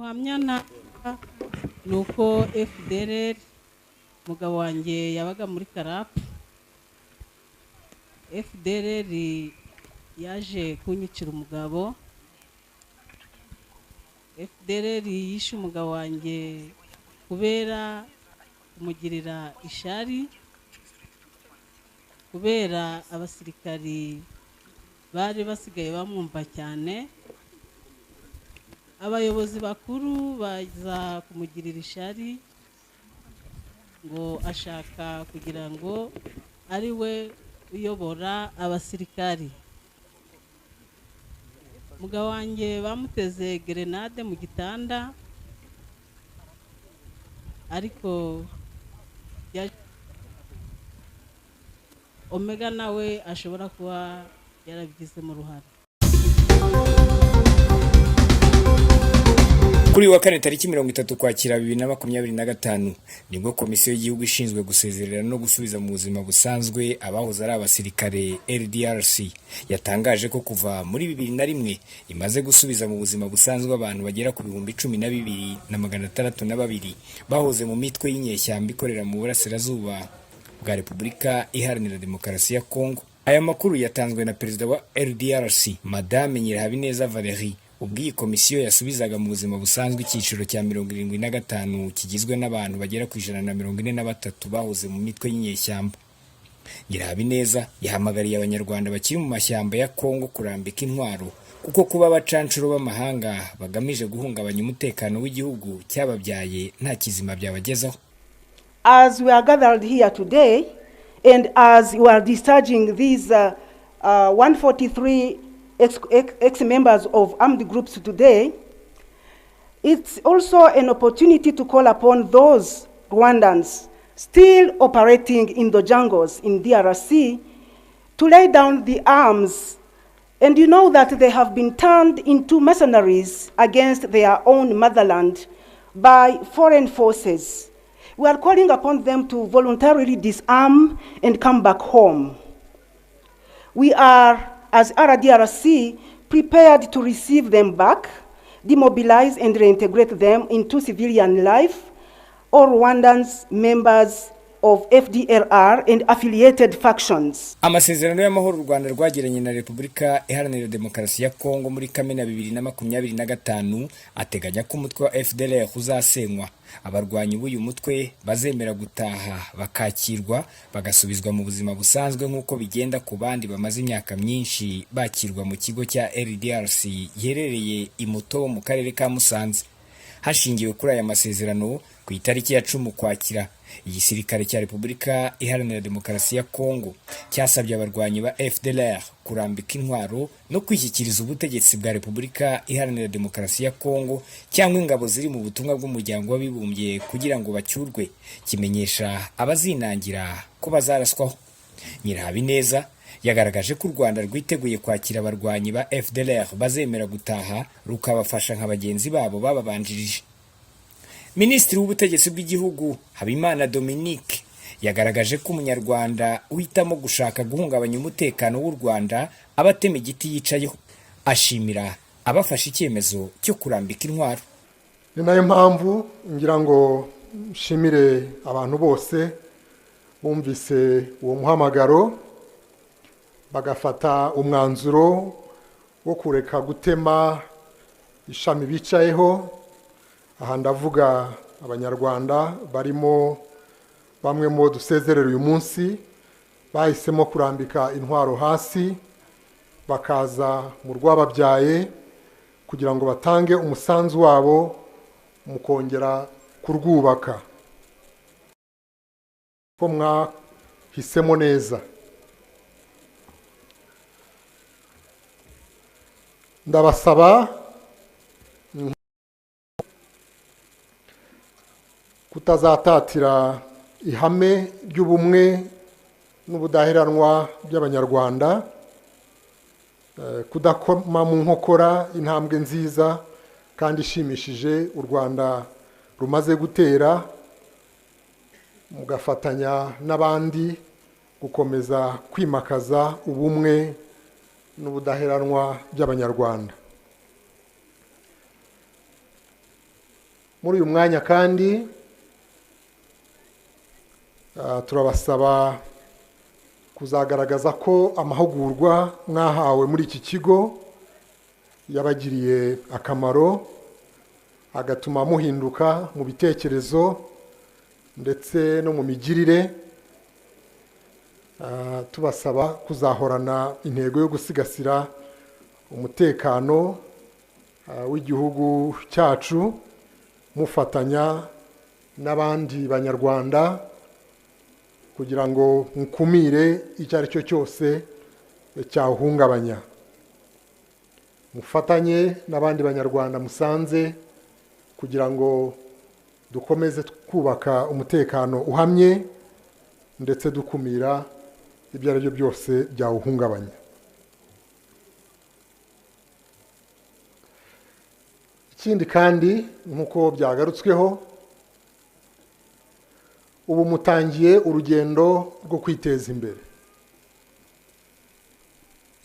muhamya na nuko FDLR mugabo wanjye yabaga muri Karapu. FDLR yaje kunyicira umugabo. FDLR yishe umugabo wanjye kubera kumugirira ishari, kubera abasirikari bari basigaye bamwumva cyane. Abayobozi bakuru baza kumugirira ishari ngo ashaka kugira ngo ari we uyobora abasirikari. Mugabo wanjye bamuteze grenade mu gitanda, ariko Omega nawe ashobora kuba yarabigizemo uruhare. Kuri wa kane tariki 30 Ukwakira 2025 nibwo komisiyo y'igihugu ishinzwe gusezerera no gusubiza mu buzima busanzwe abahoze ari abasirikare LDRC yatangaje ko kuva muri 2001 imaze gusubiza mu buzima busanzwe abantu bagera ku 12,602 bahoze mu mitwe y'inyeshyamba ikorera mu burasirazuba bwa Repubulika Iharanira Demokarasi ya Kongo. Aya makuru yatanzwe na perezida wa LDRC Madame Nyirahabineza Valerie ubwo iyi komisiyo yasubizaga mu buzima busanzwe icyiciro cya 75 kigizwe n'abantu bagera ku 143 bahoze mu mitwe y'inyeshyamba. Nyirahabineza yahamagariye abanyarwanda bakiri mu mashyamba ya Kongo kurambika intwaro kuko kuba abacancuro b'amahanga bagamije guhungabanya umutekano w'igihugu cyababyaye nta kizima byabagezaho. As we are gathered here today and as we are discharging these 143 ex-members of armed groups today, it's also an opportunity to call upon those Rwandans still operating in the jungles in DRC to lay down the arms. And you know that they have been turned into mercenaries against their own motherland by foreign forces. We are calling upon them to voluntarily disarm and come back home. We are, as RDRC, prepared to receive them back, demobilize and reintegrate them into civilian life, all Rwandans members of FDLR and affiliated factions. Amasezerano y'amahoro u Rwanda rwagiranye na Repubulika Iharanira Demokarasi ya Kongo muri Kamena 2025 ateganya ko umutwe wa FDLR uzasenywa. Abarwanyi b'uyu mutwe bazemera gutaha bakakirwa bagasubizwa mu buzima busanzwe nk'uko bigenda ku bandi bamaze imyaka myinshi bakirwa mu kigo cya LDRC giherereye i Mutobo mu karere ka Musanze. Hashingiwe kuri aya masezerano ku itariki ya 10 Ukwakira, igisirikare cya Repubulika Iharanira Demokarasi ya Kongo cyasabye abarwanyi ba FDLR kurambika intwaro no kwishyikiriza ubutegetsi bwa Repubulika Iharanira Demokarasi ya Kongo cyangwa ingabo ziri mu butumwa bw'umuryango w'abibumbye kugira ngo bacyurwe, kimenyesha abazinangira ko bazaraswaho. Nyirahabineza yagaragaje ko u Rwanda rwiteguye kwakira abarwanyi ba FDLR bazemera gutaha rukabafasha nk'abagenzi babo bababanjirije. Minisitiri w'ubutegetsi bw'igihugu Habimana Dominique yagaragaje ko umunyarwanda uhitamo gushaka guhungabanya umutekano w'u Rwanda abatema igiti yicayeho. Ashimira abafashe icyemezo cyo kurambika intwaro. Ni nayo mpamvu ngira ngo nshimire abantu bose bumvise uwo muhamagaro bagafata umwanzuro wo kureka gutema ishami bicayeho. Aha ndavuga abanyarwanda barimo bamwe mu dusezerera uyu munsi bahisemo kurambika intwaro hasi bakaza mu rwababyaye kugira ngo batange umusanzu wabo mu kongera kurwubaka. Ko mwahisemo neza. Ndabasaba kutazatatira ihame ry'ubumwe n'ubudaheranwa by'abanyarwanda, kudakoma mu nkokora intambwe nziza kandi ishimishije u Rwanda rumaze gutera, mugafatanya n'abandi gukomeza kwimakaza ubumwe n'ubudaheranwa by'abanyarwanda. muri uyu mwanya kandi turabasaba kuzagaragaza ko amahugurwa mwahawe muri iki kigo yabagiriye akamaro, agatuma muhinduka mu bitekerezo ndetse no mu migirire. Tubasaba kuzahorana intego yo gusigasira umutekano w'igihugu cyacu, mufatanya n'abandi banyarwanda kugira ngo mukumire icyo ari cyo cyose cyawuhungabanya. Mufatanye n'abandi banyarwanda musanze kugira ngo dukomeze kubaka umutekano uhamye ndetse dukumira ibyo ari byo byose byawuhungabanya. Ikindi kandi nk'uko byagarutsweho, ubu mutangiye urugendo rwo kwiteza imbere.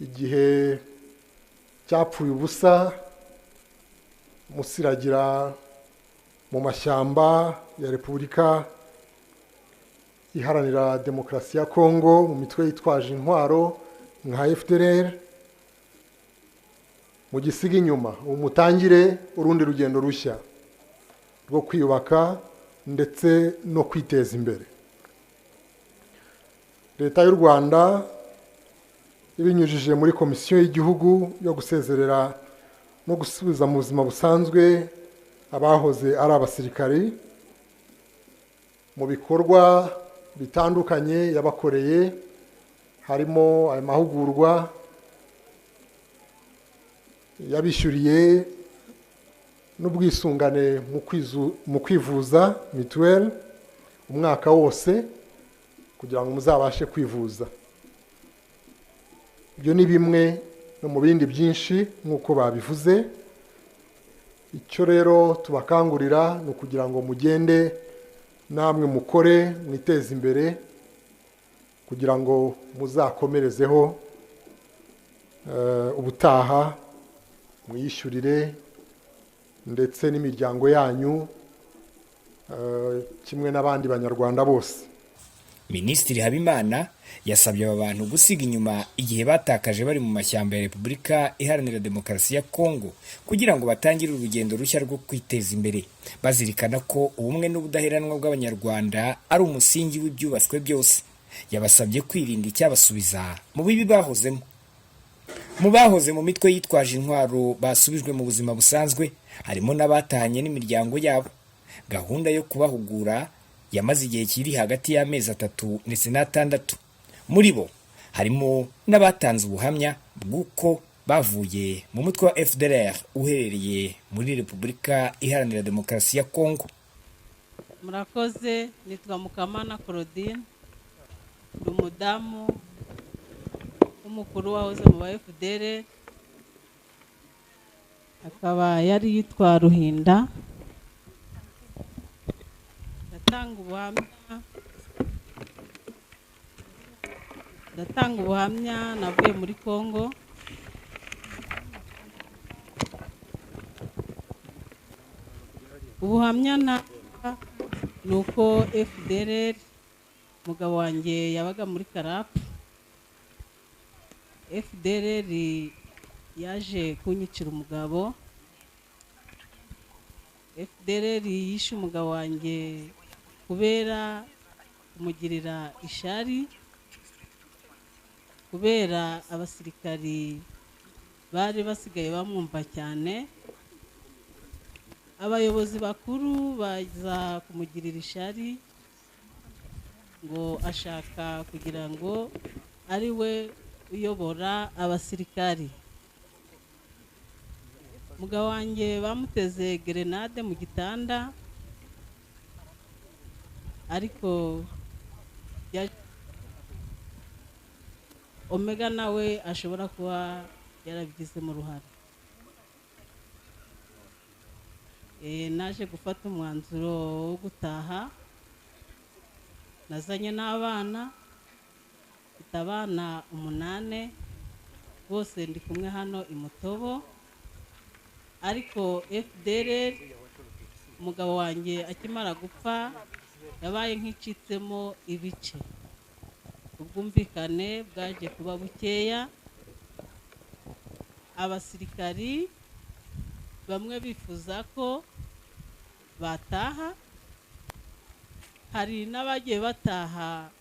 Igihe cyapfuye ubusa musiragira mu mashyamba ya Repubulika Iharanira Demokarasi ya Kongo mu mitwe yitwaje intwaro nka FDLR, mugisiga inyuma. Ubu mutangire urundi rugendo rushya rwo kwiyubaka ndetse no kwiteza imbere. Leta y'u Rwanda ibinyujije muri Komisiyo y'Igihugu yo gusezerera no gusubiza mu buzima busanzwe abahoze ari abasirikari, mu bikorwa bitandukanye yabakoreye harimo aya mahugurwa, yabishyuriye n'ubwisungane mu kwivuza mituweli umwaka wose kugira ngo muzabashe kwivuza. Ibyo ni bimwe no mu bindi byinshi nk'uko babivuze. Icyo rero tubakangurira ni ukugira ngo mugende namwe mukore mwiteze imbere kugira ngo muzakomerezeho ubutaha mwiyishyurire ndetse n'imiryango yanyu kimwe n'abandi banyarwanda bose. Minisitiri Habimana yasabye aba bantu gusiga inyuma igihe batakaje bari mu mashyamba ya Repubulika Iharanira Demokarasi ya Kongo kugira ngo batangire urugendo rushya rwo kwiteza imbere, bazirikana ko ubumwe n'ubudaheranwa bw'abanyarwanda ari umusingi w'ibyubaswe byose. Yabasabye kwirinda icyabasubiza mu bibi bahozemo. Mu bahoze mu mitwe yitwaje intwaro basubijwe mu buzima busanzwe harimo n'abatahanye n'imiryango yabo. Gahunda yo kubahugura yamaze igihe kiri hagati y'amezi 3 ndetse n'6. Muri bo harimo n'abatanze ubuhamya bw'uko bavuye mu mutwe wa FDLR uherereye muri Repubulika Iharanira Demokarasi ya Kongo. Murakoze, nitwa Mukamana Claudine, umudamu umukuru wahoze mu FDLR, akaba yari yitwa Ruhinda. Ndatanga ubuhamya navuye muri Kongo. Ubuhamya ni uko FDLR umugabo wanjye yabaga muri Karapu. FDLR yaje kunyicira umugabo. FDLR yishe umugabo wanjye kubera kumugirira ishari, kubera abasirikari bari basigaye bamwumva cyane. Abayobozi bakuru baza kumugirira ishari ngo ashaka kugira ngo ari we uyobora abasirikari. Umugabo wanjye bamuteze grenade mu gitanda, ariko Omega nawe ashobora kuba yarabigizemo uruhare. Naje gufata umwanzuro wo gutaha. Nazanye n'abana, mfite abana 8, bose ndi kumwe hano i Mutobo. Ariko FDLR umugabo wanjye akimara gupfa yabaye nk'icitsemo ibice, ubwumvikane bwaje kuba bukeya, abasirikari bamwe bifuza ko bataha, hari n'abagiye bataha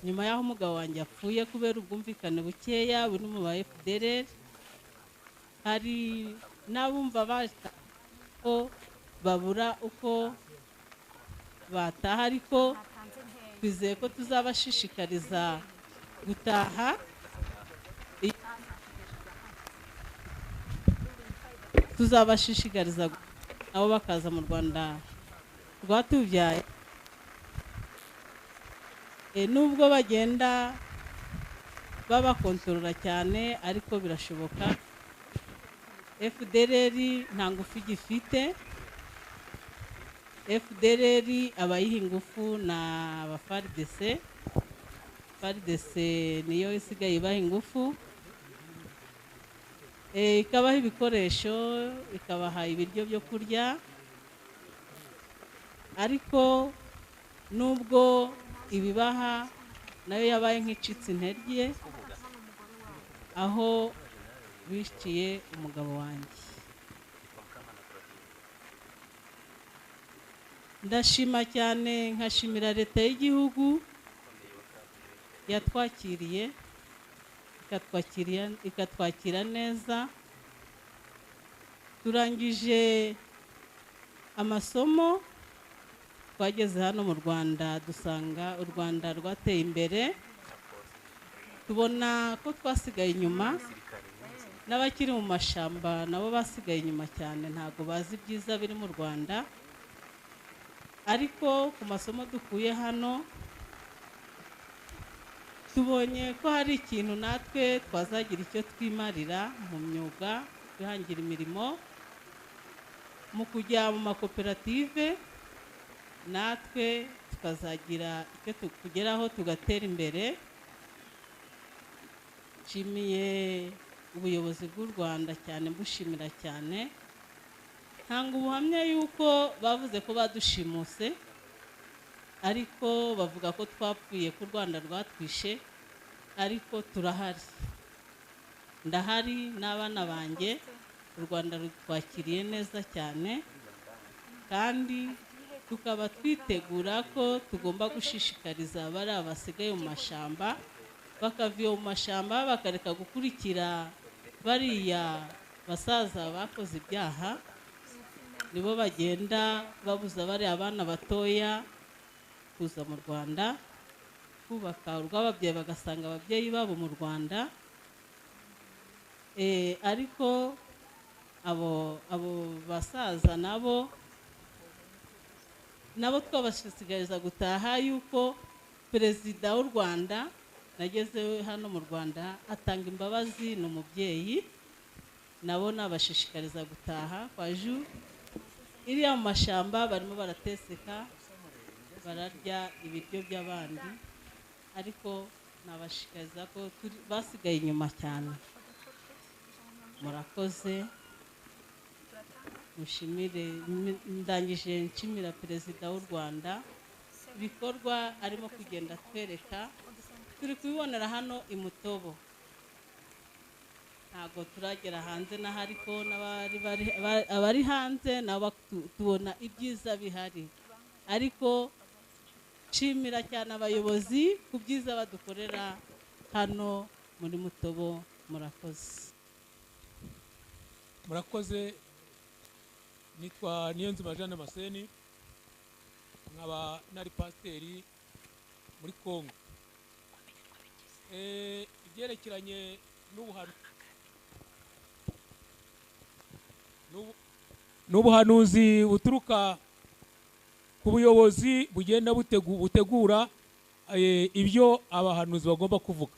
nyuma y'aho umugabo wanjye apfuye kubera ubwumvikane bukeya buri mu ba FDLR, hari n'abumva ko babura uko bataha, ariko twizeye ko tuzabashishikariza gutaha, nabo bakaza mu Rwanda rwatubyaye. Nubwo bagenda babakontorora cyane ariko birashoboka. FDLR nta ngufu igifite, FDLR abayiha ingufu na aba FARDC, FARDC niyo isigaye ibaha ingufu, ikabaha ibikoresho, ikabaha ibiryo byo kurya, ariko nubwo ibibaha nayo yabaye nk'icitse intege aho biciye umugabo wanjye. Ndashima cyane, nkashimira leta y'igihugu yatwakiriye ikatwakira neza. Turangije amasomo, twageze hano mu Rwanda dusanga u Rwanda rwateye imbere, tubona ko twasigaye inyuma, n'abakiri mu mashamba nabo basigaye inyuma cyane, ntago bazi ibyiza biri mu Rwanda. Ariko ku masomo dukuye hano tubonye ko hari ikintu natwe twazagira icyo twimarira mu myuga, kwihangira imirimo, mu kujya mu makoperative, natwe tukazagira icyo tugeraho tugatera imbere. Nshimiye ubuyobozi bw'u Rwanda cyane, mbushimira cyane. Ntanga ubuhamya yuko bavuze ko badushimuse, ariko bavuga ko twapfuye, ko u Rwanda rwatwishe, ariko turahari, ndahari n'abana banjye. U Rwanda rutwakiriye neza cyane, kandi tukaba twitegura ko tugomba gushishikariza bari abasigaye mu mashamba, bakaviye mu mashamba bakareka gukurikira bariya basaza bakoze ibyaha, nibo bagenda babuza bariya abana batoya kuza mu Rwanda, kubaka urw'ababyeyi bagasanga ababyeyi babo mu Rwanda. Ariko abo basaza nabo twabashishikariza gutaha, yuko perezida w'u Rwanda nageze hano mu Rwanda atanga imbabazi, ni umubyeyi, nabo nabashishikariza gutaha kwa Ju. Iriya mu mashamba barimo barateseka, bararya ibiryo by'abandi, ariko nabashishikariza ko basigaye inyuma cyane. Murakoze, mushimire. Ndangije nshimira perezida w'u Rwanda, ibikorwa arimo kugenda twereka, turi kubibonera hano i Mutobo, ntago turagera hanze naho, ariko abari hanze nabo tubona ibyiza bihari. Ariko nshimira cyane abayobozi ku byiza badukorera hano muri Mutobo. Murakoze. Murakoze. Nitwa Niyonzima Jean Damascene, nkaba nari pasiteri muri Kongo. Ibyerekeranye n'ubuhanuzi buturuka ku buyobozi bugenda butegura ibyo abahanuzi bagomba kuvuga.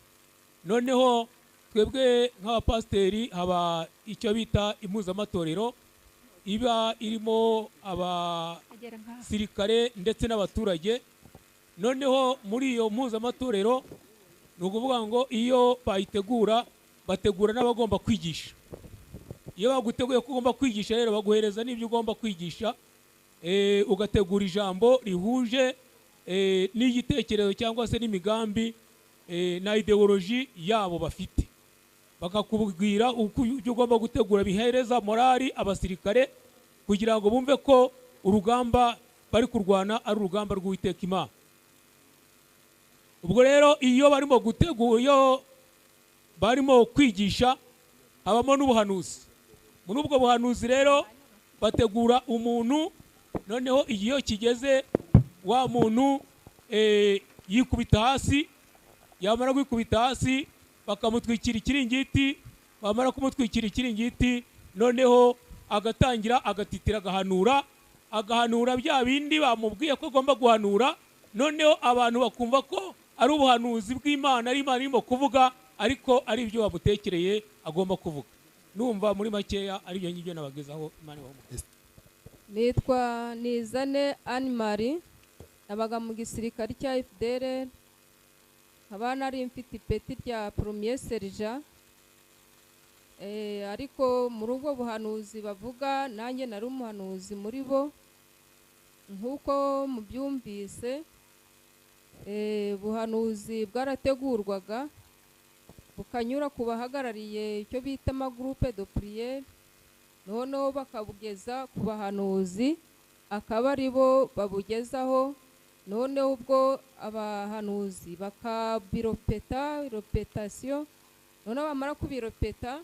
Noneho twebwe nk'abapasiteri haba icyo bita impuzamatorero, iba irimo abasirikare ndetse n'abaturage. Noneho muri iyo mpuzamatorero ni ukuvuga ngo iyo bayitegura bategura n'abagomba kwigisha. Iyo baguteguye ko ugomba kwigisha, rero baguhereza n'ibyo ugomba kwigisha ugategura ijambo rihuje n'igitekerezo cyangwa se n'imigambi na ideoloji yabo bafite, bakakubwira uko ugomba gutegura bihereza morali abasirikare kugira ngo bumve ko urugamba bari kurwana ari urugamba rw'Uwiteka Imana. Ubwo rero iyo barimo gutegura, iyo barimo kwigisha, habamo n'ubuhanuzi. Muri ubwo buhanuzi rero bategura umuntu, noneho iyo kigeze wa muntu yikubita hasi, yamara kwikubita hasi bakamutwikira ikiringiti, bamara kumutwikira ikiringiti noneho agatangira agatitira agahanura bya bindi bamubwiye ko agomba guhanura, noneho abantu bakumva ko ari ubuhanuzi bw'Imana, ari Imana irimo kuvuga, ariko ari ibyo bamutekereye agomba kuvuga. Numva muri makeya ari byo ngibyo nabagezaho. Imana ibahe. Nitwa Nizane Anne Marie, nabaga mu gisirikare cya FDLR, nkaba nari mfite ipeti rya premier sergent, ariko muri ubwo buhanuzi bavuga nanjye nari umuhanuzi muri bo. Nk'uko mubyumvise, buhanuzi bwarategurwaga bukanyura ku bahagarariye icyo bita amagroupe de prière, noneho bakabugeza ku bahanuzi, akaba ari bo babugezaho. Noneho ubwo abahanuzi bakabiropeta ropetation, noneho bamara kubiropeta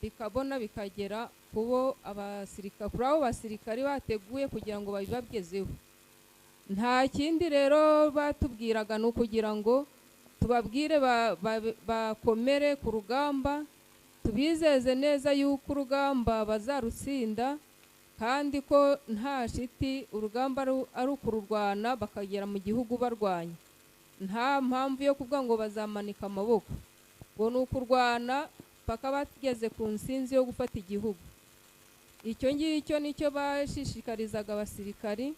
bikabona bikagera kubo abasirikare bateguye kugira ngo babibagezeho. Nta kindi rero batubwiraga ni ukugira ngo tubabwire bakomere ku rugamba, tubizeze neza yuko urugamba bazarutsinda, kandi ko nta shiti urugamba ari ukururwana bakagera mu gihugu barwanya. Nta mpamvu yo kuvuga ngo bazamanika amaboko, ngo ni ukurwana paka bageze ku nsinzi yo gufata igihugu. Icyo ngicyo nicyo bashishikarizaga abasirikari,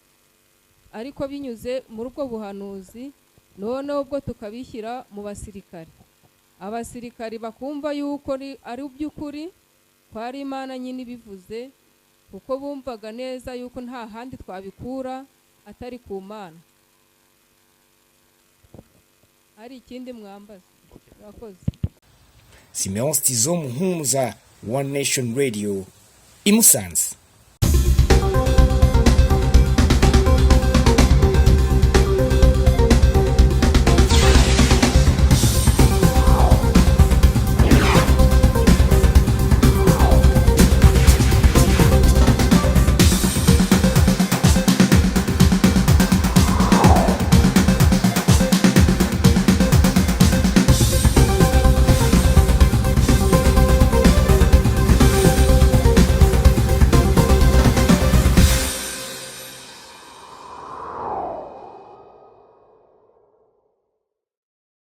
ariko binyuze muri ubwo buhanuzi, noneho ubwo tukabishyira mu basirikari, abasirikari bakumva yuko ari by'ukuri ko ari Imana nyine ibivuze, kuko bumvaga neza yuko nta handi twabikura atari ku Mana. Hari ikindi mwambaza? Murakoze. Simeon Stizo Muhumuza, One Nation Radio, i Musanze.